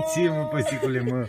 Si, mă, păsicule, mă.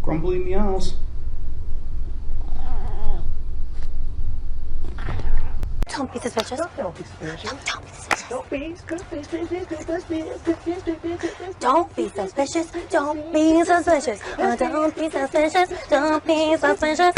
Grumbly meows. Don't be suspicious. Don't be suspicious. Don't be suspicious. Don't be suspicious. Don't be suspicious. Don't be suspicious. Don't be suspicious.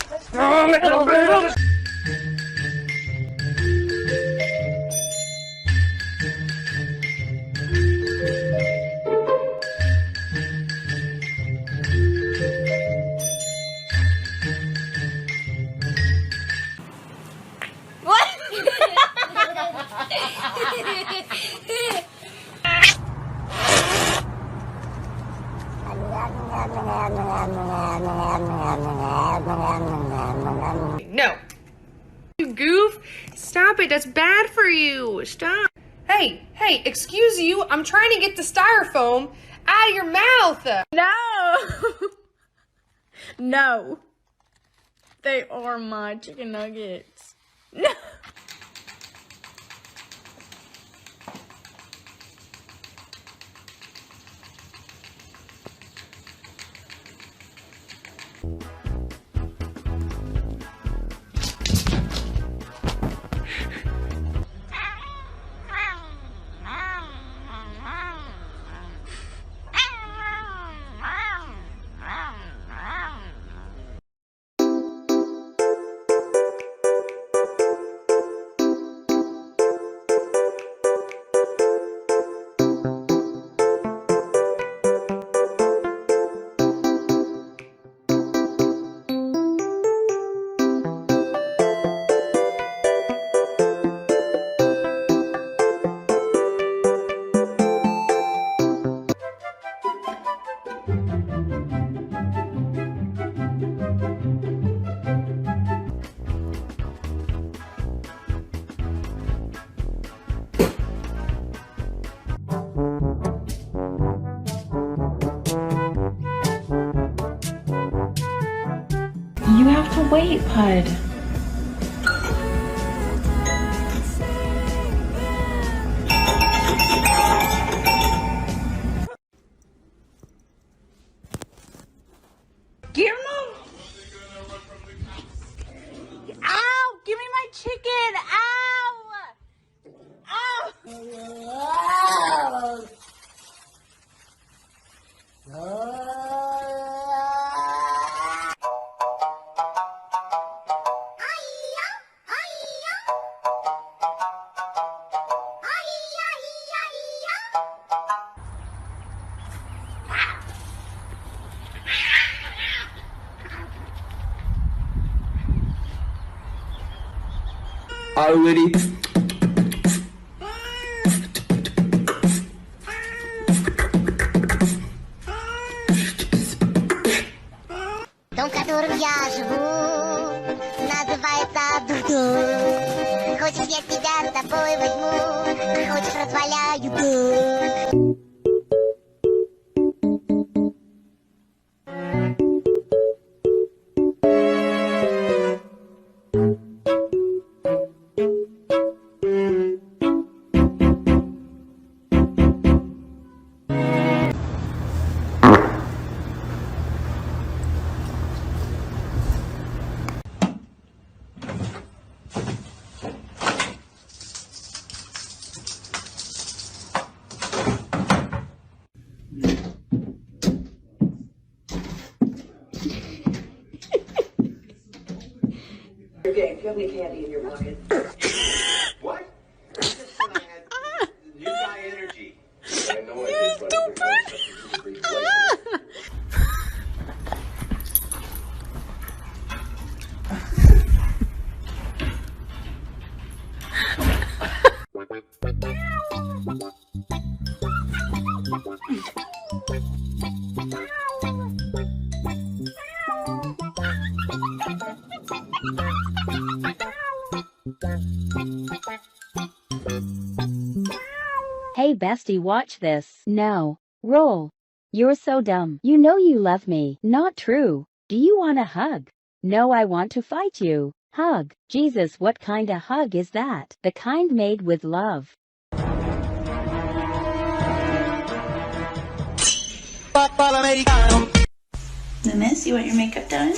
No. You goof. Stop it. That's bad for you. Stop. Hey, excuse you. I'm trying to get the styrofoam out of your mouth. No! No. They are my chicken nuggets. No. You have to wait, Pud. Guillermo! Ow! Give me my chicken! Ow! Already. Дом, в котором я живу, называется Дуду. Хочешь, я тебя с собой возьму, хочешь, разваляю дом. Okay, do you have any candy in your pocket? What? Hey bestie, watch this. No. Roll. You're so dumb. You know you love me. Not true. Do you want a hug? No, I want to fight you. Hug. Jesus, what kind of hug is that? The kind made with love. Miss, you want your makeup done?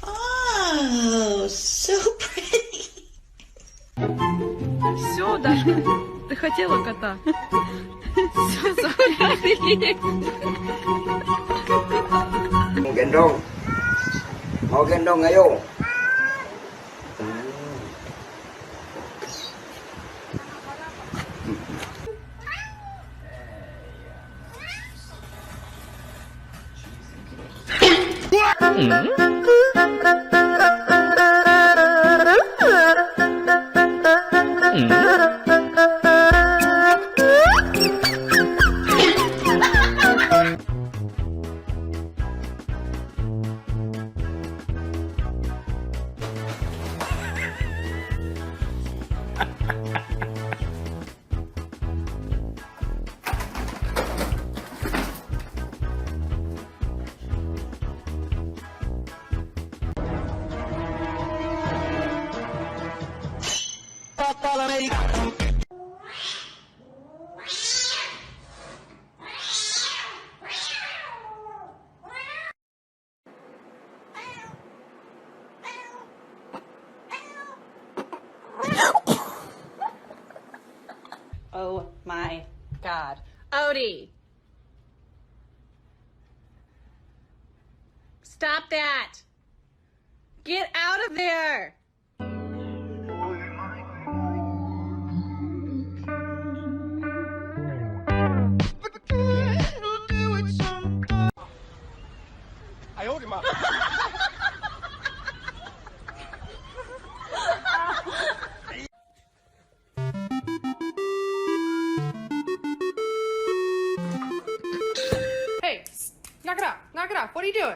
Oh, so pretty. Все, Дашка, ты хотела кота. Все, забыли. Mau gendong ayo. Oh my God. Odie. Stop that. Get out of there. Hey, knock it off. Knock it off. What are you doing?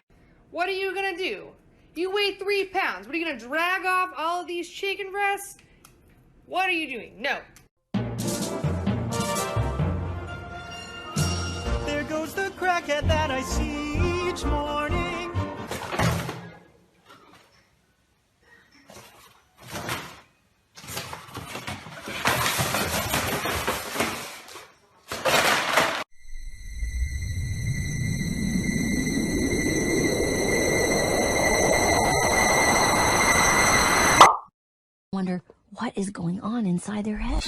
What are you gonna do? You weigh 3 pounds. What are you gonna drag off all of these chicken breasts? What are you doing? No. There goes the crackhead that I see each morning. Wonder what is going on inside their head.